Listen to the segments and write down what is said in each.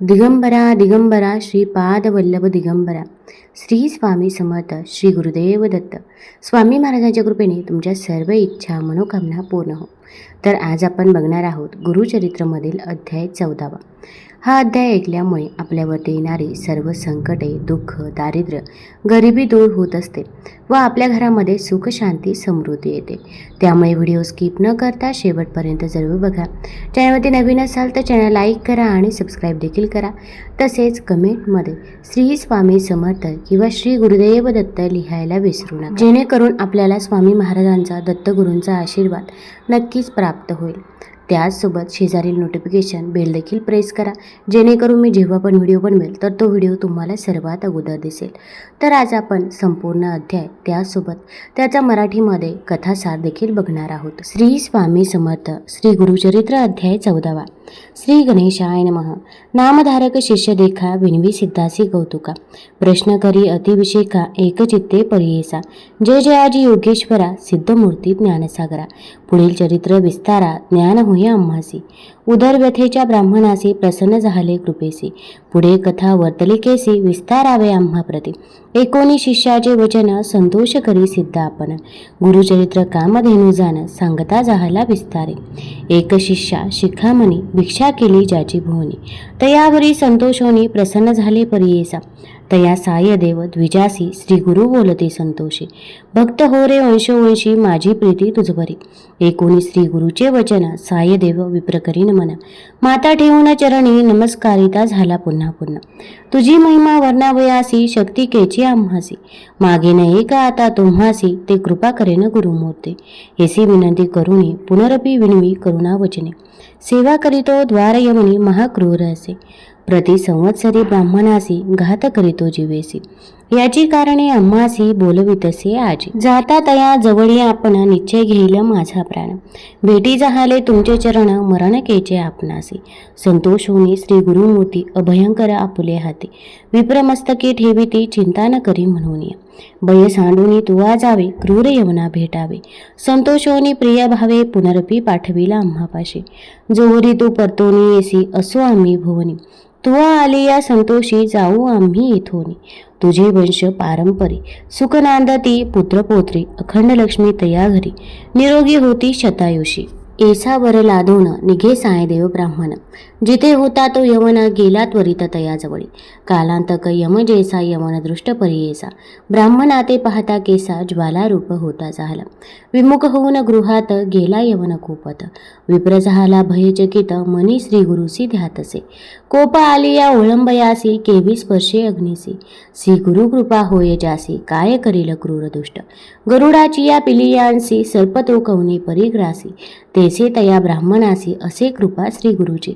दिगंबरा दिगंबरा श्रीपादवल्लभ दिगंबरा. श्री स्वामी समर्थ. श्री गुरुदेव दत्त. स्वामी महाराजांच्या कृपेने तुमच्या सर्व इच्छा मनोकामना पूर्ण हो. तर आज आपण बघणार आहोत गुरुचरित्रमधील अध्याय 14वा. हा अध्याय ऐकल्यामुळे आपल्यावरती येणारी सर्व संकटे, दुःख, दारिद्र्य, गरिबी दूर होत असते व आपल्या घरामध्ये सुख, शांती, समृद्धी येते. त्यामुळे व्हिडिओ स्किप न करता शेवटपर्यंत जरूर बघा. चॅनलवरती नवीन असाल तर चॅनल लाईक करा आणि सबस्क्राईब देखील करा. तसेच कमेंटमध्ये श्री स्वामी समर्थ किंवा श्री गुरुदेव दत्त लिहायला विसरू नका, जेणेकरून आपल्याला स्वामी महाराजांचा, दत्तगुरूंचा आशीर्वाद नक्कीच प्राप्त होईल. त्याचसोबत शेजारील नोटिफिकेशन बेल देखील प्रेस करा, जेणेकरून मी जेव्हा पण व्हिडिओ बनवेल तर तो व्हिडिओ तुम्हाला सर्वात अगोदर दिसेल. तर आज आपण संपूर्ण अध्याय त्यासोबत त्याचा मराठीमध्ये कथासार देखील बघणार आहोत. श्री स्वामी समर्थ. श्री गुरुचरित्र अध्याय 14वा. श्री गणेशाय नमः. नामधारक शिष्य देखा विनवी सिद्धासी कौतुका. प्रश्न करी अतिविषेका एकचित्ते परियेसा. जय जयाजी योगेश्वरा सिद्धमूर्ती ज्ञानसागरा. पुढील चरित्र विस्तारा ज्ञान होय आम्हासी. उदरव्यथेच्या ब्राह्मणासी प्रसन्न झाले कृपेसी. पुढे कथा वर्तलिकेसी विस्तारावे आम्हा प्रती. एकोणी शिष्याचे वचन संतोष करी सिद्ध आपण. गुरुचरित्र कामधेनु जाण सांगता जाहला विस्तारे. एक शिष्या शिखामणी भिक्षा केली ज्याची भुवनी. तयावरी संतोषोनी प्रसन्न झाले परियेसा. तया साय देव द्विजासी श्री गुरु बोलते संतोषी. भक्त हो रे वंशोवंशी माझी प्रीती तुझभरी. एकोणी श्री गुरुचे वचन साय देव विप्रकरीन मन. माता ठेवून चरणी नमस्कारिता झाला पुन्हा पुन्हा. तुझी महिमा वर्णावयासी शक्ती केची आम्हासी. मागे नाही का आता तुम्हासी ते कृपा करेन गुरुमूर्ती. येसी विनंती करुणी पुनरपी विनवी करुणा वचने. सेवा करीतो द्वार यमनी महाक्रूर असे. प्रति संवत्सरी ब्राह्मणासी घात करीतो जीवेसी. याची कारणे आम्हासी बोलवितसे आजी. जाता तया जवळी आपण निश्चय घेईल माझा प्राण. भेटी जाहाले तुमचे चरण मरण केचे आपणासी. संतोष होनी श्री गुरुमूर्ती अभयंकर आपुले हाती. विप्रमस्तकी ठेविती चिंता न करी म्हणून. भय सांडूनी तुवा जावे क्रूर यवना भेटावे. संतोषोनी प्रिय भावे पुनरपी पाठविला आम्हापाशी. जोरी तू परतोनी येसी असो आम्ही भुवनी. तुवा आली या संतोषी जाऊ आम्ही इथोनी. तुझे वंश पारंपरी सुख नांदती पुत्रपोत्री. अखंड लक्ष्मी तया घरी निरोगी होती शतायुषी. एसावर लादून निघे सायदेव ब्राह्मण. जिथे होता तो यवन गेला त्वरित तयाजवळी. कालांतक यम जैसा यवन दृष्ट परियेसा. ब्राह्मणाते पाहता केसा ज्वाला रूप होता झाला. विमुख होऊन गृहात गेला यवन कोपत. विप्र झाला भयचकित मनी श्री गुरुसी ध्यातसे. कोप आली या ओळंबयासी केवी स्पर्शे अग्निसी. श्री गुरु कृपा होय जासी काय करील क्रूर दुष्ट. गरुडाची या पिलियांसी सर्प तो कवनी परिग्रासी. तेसे तया ब्राह्मणासी असे कृपा श्री गुरुची.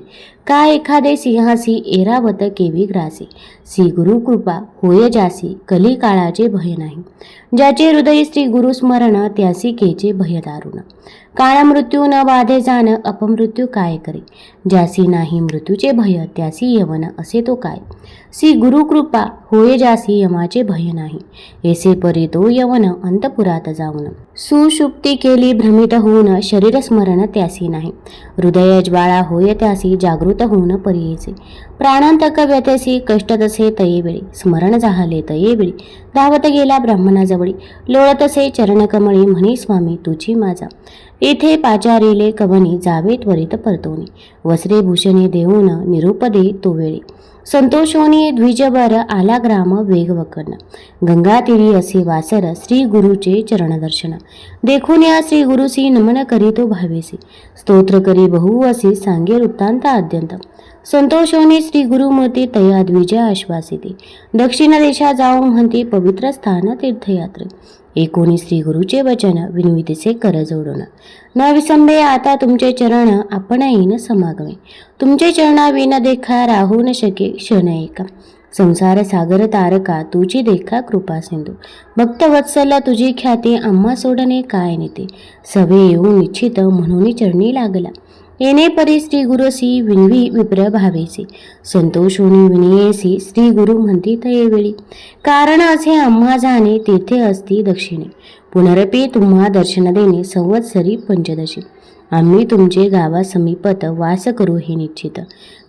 काय एखादे सिंहासी एरावत केवी ग्रासी. श्री गुरु कृपा होय जासी कली काळाचे भय नाही. ज्याचे हृदय श्री गुरु स्मरण त्यासी केचे भय दारुण. काळ मृत्यू न बाधे जाण अपमृत्यू काय करे. ज्यासी नाही मृत्यूचे भय त्यासी यवन असे तो काय. श्री गुरु कृपा होय जासी यमाचे भय नाही. ऐसे परी तो यवन अंतपुरात जाऊन. सुषुप्ती केली भ्रमित होऊन शरीर स्मरण त्यासी नाही. हृदय ज्वाळा होय त्यासी जागृत होऊन परियेचे. प्राणांतक व्यथेसी कष्ट तसे तयेवेळी. स्मरण जाहले तयेवेळी धावत गेला ब्राह्मणाजवळी. लोळतसे चरणकमळी म्हणे स्वामी तुझी माझा. येथे पाचारिले कवनी जावे त्वरित परतोनी. वस्त्रे भूषणे देऊन निरूप दे तो वेळी. संतोषोनी द्विजभर आला ग्राम वेग वकर्ण. गंगा तीरी असे वासर श्री गुरुचे चरणदर्शन. देखून या श्री गुरुसी नमन करीतो भावेसी. स्तोत्र करी बहु असे सांगे वृत्तांत आद्यंत. संतोषोनी श्री गुरुमूर्ती तया द्विज आश्वासिती. दक्षिण देशा जाऊ म्हणती पवित्र स्थान तीर्थयात्रे. एकोणी श्री गुरुचे वचन विनवितीचे कर जोडून. न विसंबे आता तुमचे चरण आपण येईन समागमे. तुमचे चरणा विन देखा राहू न शके क्षण एका. संसार सागर तारका तुझी देखा कृपा सिंधू. भक्त वत्सल तुझी ख्याती आम्हा सोडणे काय नेते. सवे येऊन निश्चित म्हणून चरणी लागला. येणे परी श्री गुरुसी विनवी विप्र भावेसी. संतोष होणी विनयेसी श्री गुरु म्हणती तयेवेळी. कारण असे आम्हा जाणे तेथे असती दक्षिणे. पुनरपी तुम्हा दर्शन देणे संवत्सरी पंचदशी. आम्ही तुमचे गावा समीपत वास करू हे निश्चित.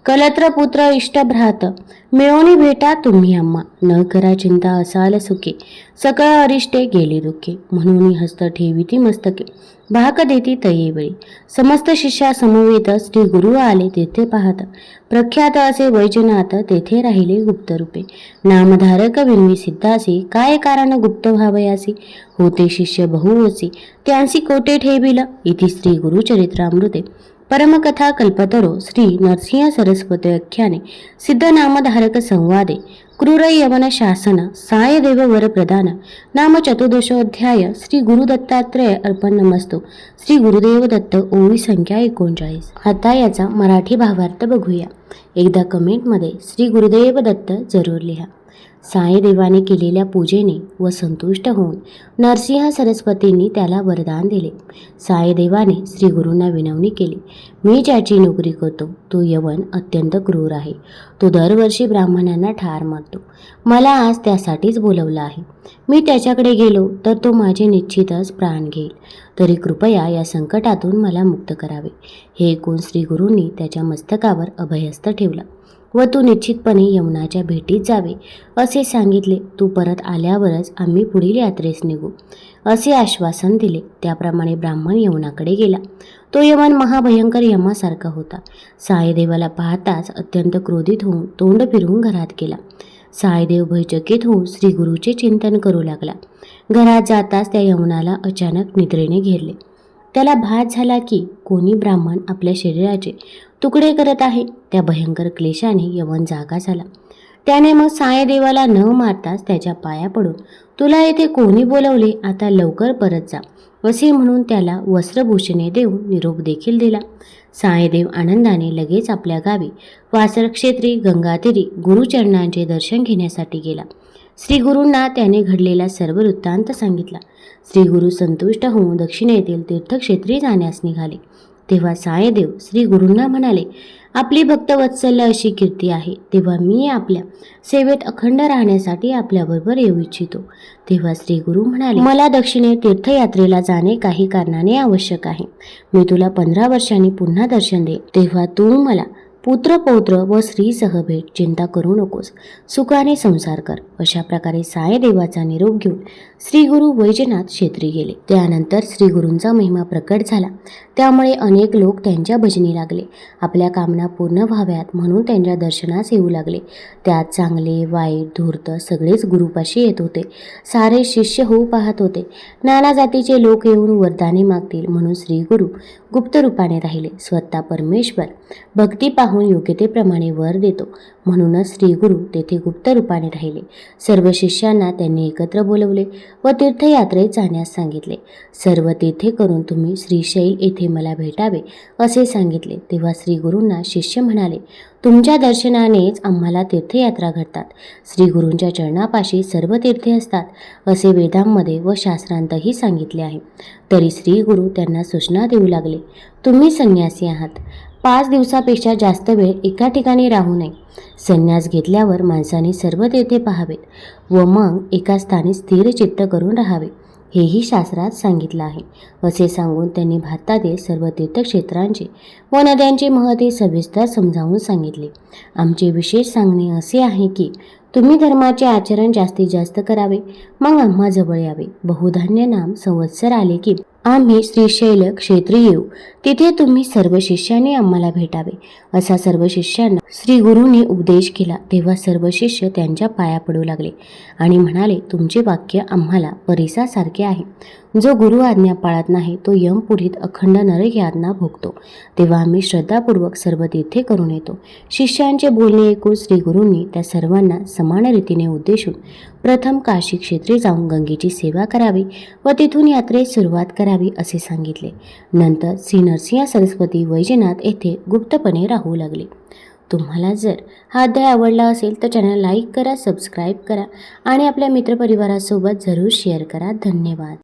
कलत्र पुत्र इष्टभ्रात मिळवणी भेटा तुम्ही आम्हा. न करा चिंता असाल सुखी, सकळ अरिष्टे गेली दुःखी. म्हणून हस्त ठेविती मस्तके, भाक देती तये वेळी. समस्त शिष्या समवेत श्री गुरु आले तेथे पाहत. प्रख्यात असे वैजनाथ तेथे राहिले गुप्त रूपे. नामधारक विनवी सिद्धासी, काय कारण गुप्त व्हावयासी. होते शिष्य बहुवसी, त्यांसी कोटे ठेविल. इति श्री गुरुचरित्रामृते परमकथा कल्पतरो श्री नरसिंह सरस्वती आख्याने सिद्ध नामधारक संवादे क्रूर यवन शासन सायदेव वर प्रदान नाम चतुर्दशोध्याय. श्री गुरु दत्तात्रय अर्पण नमस्तु. श्री गुरुदेव दत्त. ओवी संख्या 39. आता याचा मराठी भावार्थ बघूया. एकदा कमेंटमध्ये श्री गुरुदेव दत्त जरूर लिहा. साईदेवाने केलेल्या पूजेने व संतुष्ट होऊन नरसिंह सरस्वतींनी त्याला वरदान दिले. साईदेवाने श्री गुरूंना विनवणी केली, मी ज्याची नोकरी करतो तो यवन अत्यंत क्रूर आहे. तो दरवर्षी ब्राह्मणांना ठार मारतो. मला आज त्यासाठीच बोलवलं आहे. मी त्याच्याकडे गेलो तर तो माझे निश्चितच प्राण घेईल. तरी कृपया या संकटातून मला मुक्त करावे. हे ऐकून श्री गुरूंनी त्याच्या मस्तकावर अभयहस्त ठेवला व तू निश्चितपणे यमुनाच्या भेटीत जावे असे सांगितले. तू परत आल्यावरच आम्ही पुढील यात्रेस निघू असे आश्वासन दिले. त्याप्रमाणे ब्राह्मण यमुनाकडे गेला. तो यवन महाभयंकर यमासारखा होता. साईदेवाला पाहताच अत्यंत क्रोधित होऊन तोंड फिरवून घरात गेला. साईदेव भयचकित होऊन श्री गुरुचे चिंतन करू लागला. घरात जाताच त्या यमुनाला अचानक निद्रेने घेरले. त्याला भास झाला की कोणी ब्राह्मण आपल्या शरीराचे तुकडे करत आहे. त्या भयंकर क्लेशाने यवन जागा झाला. त्याने मग साईदेवाला न मारताच त्याच्या पाया पडून, तुला येथे कोणी बोलवले, आता लवकर परत जा असे म्हणून त्याला वस्त्रभूषणे देऊन निरोप देखील दिला. साईदेव आनंदाने लगेच आपल्या गावी वासरक्षेत्री गंगातीरी गुरुचरणांचे दर्शन घेण्यासाठी गेला. श्री गुरूंना त्याने घडलेला सर्व वृत्तांत सांगितला. श्री गुरु संतुष्ट होऊन दक्षिणेतील तीर्थक्षेत्री जाण्यास निघाले. तेव्हा साईदेव श्री गुरूंना म्हणाले, आपली भक्तवत्सल्य अशी कीर्ती आहे, तेव्हा मी आपल्या सेवेत अखंड राहण्यासाठी आपल्याबरोबर येऊ इच्छितो. तेव्हा श्री गुरु म्हणाले, मला दक्षिणे तीर्थयात्रेला जाणे काही कारणाने आवश्यक आहे. मी तुला 15 वर्षांनी पुन्हा दर्शन देईल. तेव्हा तू मला पुत्र पौत्र व स्त्रीसह भेट. चिंता करू नकोस, सुखाने संसार कर. अशा प्रकारे साईदेवाचा निरोप घेऊन श्री गुरु वैजनाथ क्षेत्री गेले. त्यानंतर श्री गुरूंचा महिमा प्रकट झाला. त्यामुळे अनेक लोक त्यांच्या भजनी लागले. आपल्या कामना पूर्ण व्हाव्यात म्हणून त्यांच्या दर्शनास येऊ लागले. त्यात चांगले वाईट धूर्त सगळेच गुरुपाशी येत होते. सारे शिष्य होऊ पाहत होते. नाना जातीचे लोक येऊन वरदाने मागतील म्हणून श्री गुरु गुप्त रूपाने राहिले. स्वतः परमेश्वर भक्ती पाहून योग्यतेप्रमाणे वर देतो म्हणूनच श्री गुरु तेथे गुप्त रूपाने राहिले. सर्व शिष्यांना त्यांनी एकत्र बोलवले व तीर्थयात्रेत जाण्यास सांगितले. सर्व तेथे करून तुम्ही श्रीशैल येथे मला भेटावे असे सांगितले. तेव्हा श्री गुरूंना शिष्य म्हणाले, तुमच्या दर्शनानेच आम्हाला तीर्थयात्रा घडतात. श्री गुरूंच्या चरणापाशी सर्व तीर्थे असतात असे वेदांमध्ये व शास्त्रांतही सांगितले आहे. तरी श्री गुरु त्यांना सूचना देऊ लागले, तुम्ही संन्यासी आहात. 5 दिवसापेक्षा जास्त वेळ एका ठिकाणी राहू नये. संन्यास घेतल्यावर माणसाने सर्व तीर्थे पाहावेत व मग एका स्थानी स्थिर चित्त करून राहावे, हेही शास्त्रात सांगितलं आहे. असे सांगून त्यांनी भारतातील सर्व तीर्थक्षेत्रांचे व नद्यांचे महत्त्व सविस्तर समजावून सांगितले. आमचे विशेष सांगणे असे आहे की तुम्ही धर्माचे आचरण जास्तीत जास्त करावे, मग आम्हा जवळ यावे. बहुधान्य नाम संवत्सर आले की आम्ही श्रीशैल क्षेत्री येऊ. तिथे तुम्ही सर्व शिष्यांनी आम्हाला भेटावे असा सर्व शिष्यांना श्री गुरूंनी उपदेश केला. तेव्हा सर्व शिष्य त्यांच्या पाया पडू लागले आणि म्हणाले, तुमचे वाक्य आम्हाला परिसासारखे आहे. जो गुरु आज्ञा पाळत नाही तो यमपुरीत अखंड नरक यातना भोगतो. तेव्हा आम्ही श्रद्धापूर्वक सर्व तीर्थे करून येतो. शिष्यांचे बोलणे ऐकून श्री गुरूंनी त्या सर्वांना समान रीतीने उद्देशून प्रथम काशी क्षेत्री जाऊन गंगेची सेवा करावी व तिथून यात्रेस सुरुवात करावी असे सांगितले. नंतर श्री नरसिंह सरस्वती वैजनाथ येथे गुप्तपणे राहू लागले. तुम्हाला जर हा अध्याय आवडला असेल तर चॅनल लाईक करा, सबस्क्राईब करा आणि आपल्या मित्रपरिवारासोबत जरूर शेअर करा. धन्यवाद.